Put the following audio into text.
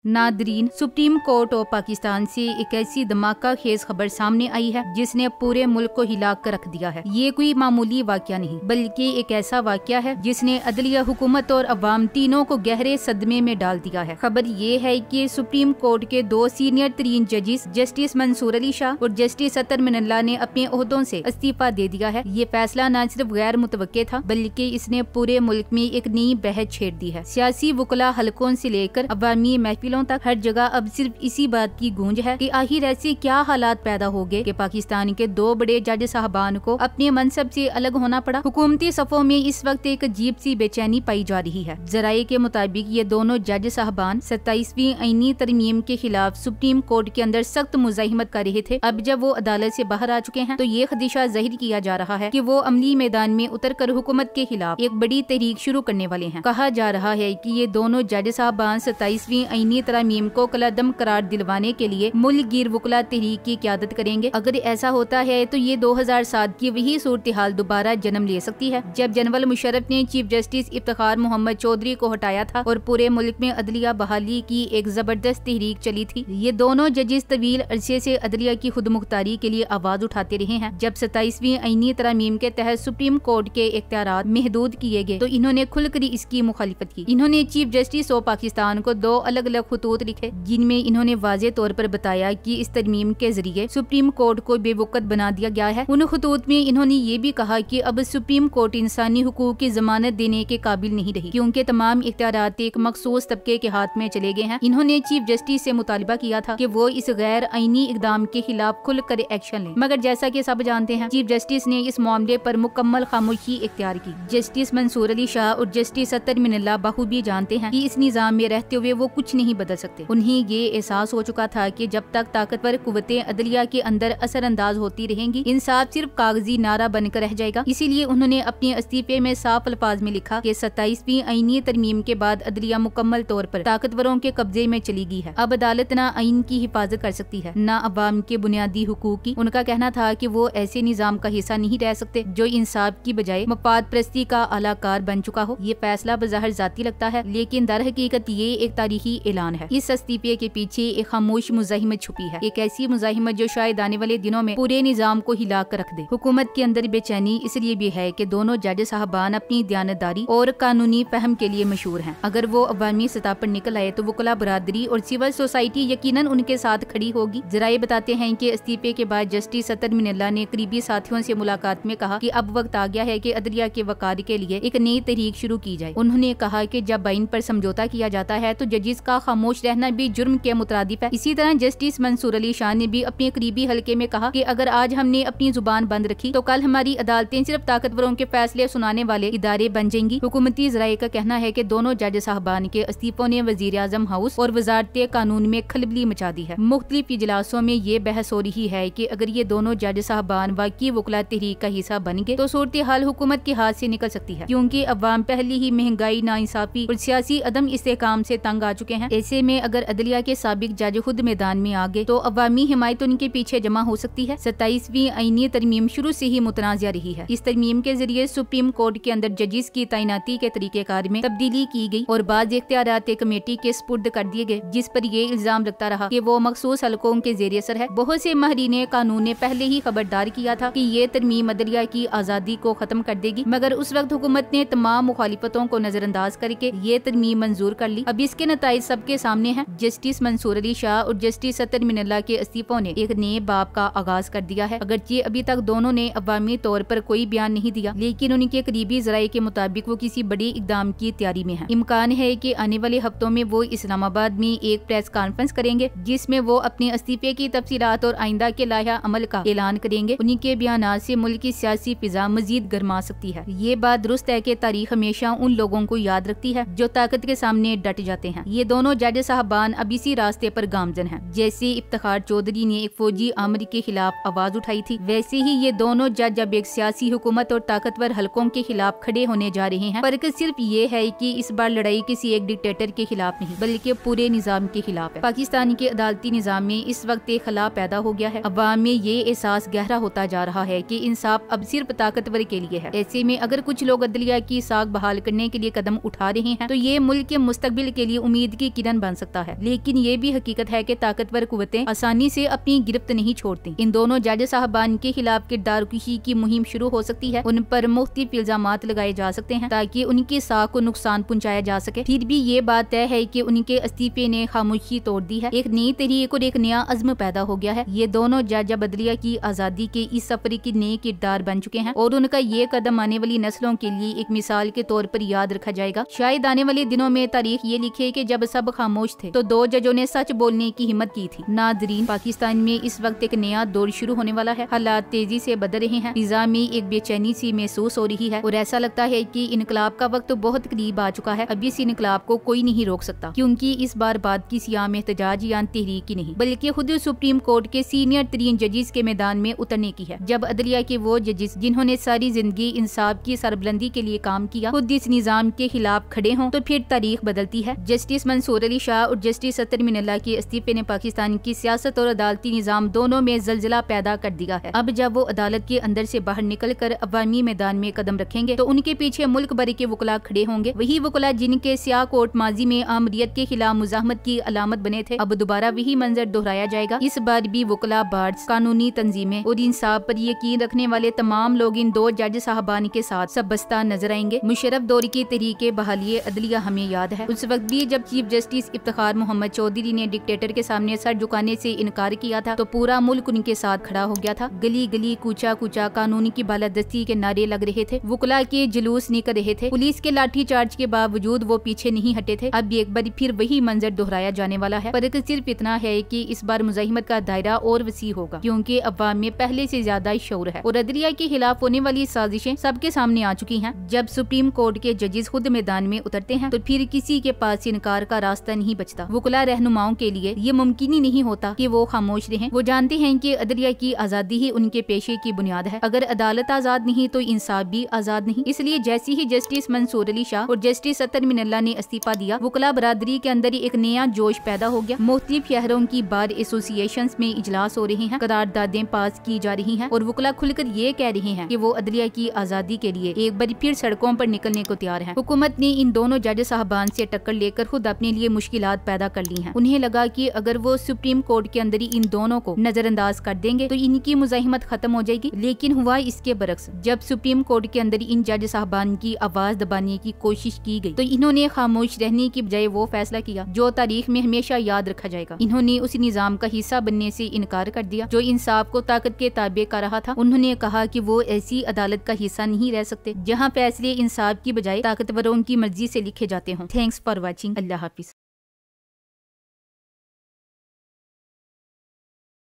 Nadreen, supreme court of Pakistan से एक ऐसी धमाका खेज खबर सामने आई है जिसने पूरे मुल्क को हिला कर रख दिया है। ये कोई मामूली वाकया नहीं बल्कि एक ऐसा वाकया है जिसने अदलिया, हुकूमत और अवाम तीनों को गहरे सदमे में डाल दिया है। खबर ये है कि सुप्रीम कोर्ट के दो सीनियर तरीन जजिस जस्टिस मंसूर अली शाह और जस्टिस अतर मिनल्ला ने अपने ओहदों से इस्तीफा दे दिया है। ये फैसला न सिर्फ गैर मुतवक्के था बल्कि इसने पूरे मुल्क में एक नई बहस छेड़ दी है। सियासी वुकला हलकों से लेकर अवामी महफिलों तक हर जगह अब सिर्फ इसी बात की गूंज है कि आखिर ऐसे क्या हालात पैदा हो गए कि पाकिस्तान के दो बड़े जज साहबान को अपने मनसब से अलग होना पड़ा। हुकूमती सफों में इस वक्त एक अजीब सी बेचैनी पाई जा रही है। जराये के मुताबिक ये दोनों जज साहबान 27वीं आईनी तरमीम के खिलाफ सुप्रीम कोर्ट के अंदर सख्त मुजाहिमत कर रहे थे। अब जब वो अदालत से बाहर आ चुके हैं तो ये खदशा जाहिर किया जा रहा है कि वो अमली मैदान में उतर कर हुकूमत के खिलाफ एक बड़ी तहरीक शुरू करने वाले हैं। कहा जा रहा है कि ये दोनों जज साहबान 27वीं आईनी तरमीम को कलादम करार दिलवाने के लिए मुल्क गिर वुकला तहरीक की क़यादत करेंगे। अगर ऐसा होता है तो ये 2007 की वही सूरत हाल दोबारा जन्म ले सकती है जब जनरल मुशर्रफ ने चीफ जस्टिस इफ्तिखार मोहम्मद चौधरी को हटाया था और पूरे मुल्क में अदलिया बहाली की एक जबरदस्त तहरीक चली थी। ये दोनों जजिस तवील अरसे से अदलिया की खुद मुख्तारी के लिए आवाज उठाते रहे हैं। जब 27वीं आईनी तरमीम के तहत सुप्रीम कोर्ट के इख्तियारात महदूद किए गए तो इन्होंने खुलकर इसकी मुखालिफत की। इन्होंने चीफ जस्टिस ऑफ पाकिस्तान को दो अलग अलग खतूत लिखे जिनमें इन्होंने वाज़े तौर पर बताया कि इस तरमीम के जरिए सुप्रीम कोर्ट को बेवकूफ बना दिया गया है। उन खतूत में इन्होंने ये भी कहा कि अब सुप्रीम कोर्ट इंसानी हुकूक की जमानत देने के काबिल नहीं रही क्योंकि तमाम इख्तियारात एक मखसूस तबके के हाथ में चले गए हैं। इन्होंने चीफ जस्टिस से मुतालबा किया था कि वो इस गैर आईनी इकदाम के खिलाफ खुलकर एक्शन लें, मगर जैसा कि सब जानते हैं चीफ जस्टिस ने इस मामले पर मुकम्मल खामोशी इख्तियार की। जस्टिस मंसूर अली शाह और जस्टिस अतर मिनल्ला बखूबी जानते हैं कि इस निजाम में रहते हुए वो कुछ नहीं बदल सकते। उन्हें ये एहसास हो चुका था कि जब तक ताकतवर कुव्वतें अदलिया के अंदर असरअंदाज होती रहेंगी इंसाफ सिर्फ कागजी नारा बनकर रह जाएगा। इसीलिए उन्होंने अपने इस्तीफे में साफ अल्फाज में लिखा कि 27वीं आईनी तरमीम के बाद अदलिया मुकम्मल तौर पर ताकतवरों के कब्जे में चली गई है। अब अदालत न आइन की हिफाजत कर सकती है न अवाम के बुनियादी हुकूक की। उनका कहना था कि वो ऐसे निजाम का हिस्सा नहीं रह सकते जो इंसाफ की बजाय मफाद परस्ती का आलाकार बन चुका हो। ये फैसला बज़ाहिर जाती लगता है लेकिन दर हकीकत ये एक तारीखी ऐलान है। इस इस्तीफे के पीछे एक खामोश मुजाहिमत छुपी है, एक ऐसी मुजाहिमत जो शायद आने वाले दिनों में पूरे निजाम को हिला कर रख दे। हुकूमत के अंदर बेचैनी इसलिए भी है कि दोनों जज साहबान अपनी दयानतदारी और कानूनी फहम के लिए मशहूर हैं। अगर वो अवामी सतह पर निकल आए तो वकला बरादरी और सिविल सोसाइटी यकीनन उनके साथ खड़ी होगी। जराये बताते हैं कि इस्तीफे के बाद जस्टिस अतर मिनल्ला ने करीबी साथियों से मुलाकात में कहा कि अब वक्त आ गया है कि अदलिया के वकार के लिए एक नई तहरीक शुरू की जाए। उन्होंने कहा कि जब आइन पर समझौता किया जाता है तो जजिस का खामोश रहना भी जुर्म के मुतरादिफ है। इसी तरह जस्टिस मंसूर अली शाह ने भी अपने करीबी हल्के में कहा कि अगर आज हमने अपनी जुबान बंद रखी तो कल हमारी अदालतें सिर्फ ताकतवरों के फैसले सुनाने वाले इदारे बन जाएंगी। हुकूमती जराये का कहना है कि दोनों जज साहबान के इस्तीफों ने वजीर आजम हाउस और वजारत कानून में खलबली मचा दी है। मुख्तलिफ इजलासों में ये बहस हो रही है कि अगर ये दोनों जज साहबान वाकई वकला तहरीक का हिस्सा बन गए तो सूरत हाल हुकूमत के हाथ से निकल सकती है क्योंकि अवाम पहले ही महंगाई, नाइंसाफी और सियासी अदम इस्तेहकाम से तंग आ चुके हैं। ऐसे में अगर अदलिया के साबिक जज खुद मैदान में आ गए तो अवामी हिमायत उनके पीछे जमा हो सकती है। 27वीं आईनी तरमीम शुरू से ही मुतनाज़ा रही है। इस तरमीम के जरिए सुप्रीम कोर्ट के अंदर जजिस की तैनाती के तरीकेकार में तब्दीली की गई और बाद इख्तियारात कमेटी के स्पुर्द कर दिए गए जिस पर ये इल्जाम लगता रहा कि वो मखसूस हलकों के ज़ेरे असर है। बहुत से माहिरीन कानून ने पहले ही खबरदार किया था कि ये तरमीम अदलिया की आज़ादी को खत्म कर देगी, मगर उस वक्त हुकूमत ने तमाम मुखालिफतों को नजरअंदाज करके ये तरमीम मंजूर कर ली। अब इसके नताइज सबके सामने हैं। जस्टिस मंसूर अली शाह और जस्टिस अतर मिनल्ला के इस्तीफों ने एक नए बाब का आगाज कर दिया है। अगरचे अभी तक दोनों ने अवामी तौर पर कोई बयान नहीं दिया लेकिन उनके करीबी जराये के मुताबिक वो किसी बड़ी इकदाम की तैयारी में है। इम्कान है कि आने वाले हफ्तों में वो इस्लामाबाद में एक प्रेस कॉन्फ्रेंस करेंगे जिसमें वो अपने इस्तीफे की तफसीलात और आइंदा के लाया अमल का ऐलान करेंगे। उन्हीं के बयान से मुल्क की सियासी फिजा मजीद गर्मा सकती है। ये बात दुरुस्त है कि तारीख हमेशा उन लोगों को याद रखती है जो ताकत के सामने डट जाते हैं। ये दोनों जज साहबान अब इसी रास्ते पर गामजन हैं। जैसे इफ्तिखार चौधरी ने एक फौजी आमर के खिलाफ आवाज उठाई थी वैसे ही ये दोनों जज अब एक सियासी हुकूमत और ताकतवर हलकों के खिलाफ खड़े होने जा रहे हैं। फर्क सिर्फ ये है कि इस बार लड़ाई किसी एक डिक्टेटर के खिलाफ नहीं बल्कि पूरे निजाम के खिलाफ है। पाकिस्तान के अदालती निजाम में इस वक्त एक खला पैदा हो गया है। अवाम में ये एहसास गहरा होता जा रहा है कि इंसाफ अब सिर्फ ताकतवर के लिए है। ऐसे में अगर कुछ लोग अदलिया की साख बहाल करने के लिए कदम उठा रहे हैं तो ये मुल्क के मुस्तकबिल के लिए उम्मीद की किरण दुश्मन बन सकता है, लेकिन ये भी हकीकत है कि ताकतवर कुव्वतें आसानी से अपनी गिरफ्त नहीं छोड़ती। इन दोनों जज साहबान के खिलाफ किरदार कुशी की मुहिम शुरू हो सकती है। उन पर मुख्तलिफ इल्जामात लगाए जा सकते हैं ताकि उनकी साख को नुकसान पहुंचाया जा सके। फिर भी ये बात तय है कि उनके इस्तीफे ने खामोशी तोड़ दी है। एक नई तहरीक और एक नया अज़्म पैदा हो गया है। ये दोनों जज बदलिया की आजादी के इस सफर के नए किरदार बन चुके हैं और उनका ये कदम आने वाली नस्लों के लिए एक मिसाल के तौर पर याद रखा जाएगा। शायद आने वाले दिनों में तारीख ये लिखे कि जब सब खामोश थे तो दो जजों ने सच बोलने की हिम्मत की थी। नाज़रीन, पाकिस्तान में इस वक्त एक नया दौर शुरू होने वाला है। हालात तेजी से बदल रहे हैं, फिजा में एक बेचैनी सी महसूस हो रही है और ऐसा लगता है कि इनकलाब का वक्त बहुत करीब आ चुका है। अब इस इनकलाब को कोई नहीं रोक सकता, क्योंकि इस बार बात की सियाम एहतजाज या तहरीक की नहीं, बल्कि खुद सुप्रीम कोर्ट के सीनियर तरीन जजिस के मैदान में उतरने की है। जब अदलिया के वो जजिस जिन्होंने सारी जिंदगी इंसाफ की सरबुलंदी के लिए काम किया खुद इस निजाम के खिलाफ खड़े हों तो फिर तारीख बदलती है। जस्टिस मंसूर अली शाह और जस्टिस अतर मिनल्ला के इस्तीफे ने पाकिस्तान की सियासत और अदालती निजाम दोनों में जलजला पैदा कर दिया है। अब जब वो अदालत के अंदर से बाहर निकल कर अवामी मैदान में कदम रखेंगे तो उनके पीछे मुल्क भर के वकला खड़े होंगे। वही वकला जिनके सियाह कोट माजी में आमरीत के खिलाफ मुजाहमत की अलामत बने थे, अब दोबारा वही मंजर दोहराया जाएगा। इस बार भी वकला, बार्ड्स, कानूनी तंजीमें और इंसाफ पर यकीन रखने वाले तमाम लोग इन दो जज साहबान के साथ सबस्ता नजर आएंगे। मुशर्रफ दौरी के तरीके बहाली अदलिया हमें याद है। उस वक्त भी जब चीफ जस्टिस इफ्तिखार मोहम्मद चौधरी ने डिक्टेटर के सामने सर झुकाने से इनकार किया था तो पूरा मुल्क उनके साथ खड़ा हो गया था। गली गली, कूचा कूचा कानूनी की बालादस्ती के नारे लग रहे थे, वकला के जुलूस निकल रहे थे, पुलिस के लाठी चार्ज के बावजूद वो पीछे नहीं हटे थे। अब एक बार फिर वही मंजर दोहराया जाने वाला है। फर्क सिर्फ इतना है कि इस बार मुजाहिमत का दायरा और वसी होगा, क्योंकि अवाम में पहले से ज्यादा शऊर है और अदलिया के खिलाफ होने वाली साजिशें सबके सामने आ चुकी हैं। जब सुप्रीम कोर्ट के जजेस खुद मैदान में उतरते हैं तो फिर किसी के पास इनकार का रास्ता नहीं बचता। वकला रहनुमाओं के लिए ये मुमकिन ही नहीं होता कि वो खामोश रहें। वो जानते हैं कि अदलिया की आजादी ही उनके पेशे की बुनियाद है। अगर अदालत आजाद नहीं तो इंसाफ भी आजाद नहीं। इसलिए जैसे ही जस्टिस मंसूर अली शाह और जस्टिस अतर मिनल्ला ने इस्तीफा दिया, वकला बरादरी के अंदर एक नया जोश पैदा हो गया। मुख्तलिफ शहरों की बार एसोसिएशंस में इजलास हो रहे हैं, करारदादें पास की जा रही हैं और वकला खुलकर ये कह रहे हैं कि वो अदलिया की आजादी के लिए एक बार फिर सड़कों पर निकलने को तैयार हैं। हुकूमत ने इन दोनों जज साहबान से टक्कर लेकर खुद अपने लिए मुश्किलात पैदा कर ली हैं। उन्हें लगा कि अगर वो सुप्रीम कोर्ट के अंदर ही इन दोनों को नजरअंदाज कर देंगे तो इनकी मुजाहिमत खत्म हो जाएगी, लेकिन हुआ इसके बरक्स। जब सुप्रीम कोर्ट के अंदर इन जज साहबान की आवाज दबाने की कोशिश की गई तो इन्होंने खामोश रहने की बजाय वो फैसला किया जो तारीख में हमेशा याद रखा जाएगा। इन्होंने उस निजाम का हिस्सा बनने से इनकार कर दिया जो इंसाफ को ताकत के ताबे कर रहा था। उन्होंने कहा कि वो ऐसी अदालत का हिस्सा नहीं रह सकते जहाँ फैसले इंसाफ की बजाय ताकतवरों की मर्जी से लिखे जाते हों। Thanks for watching. Allah Hafiz.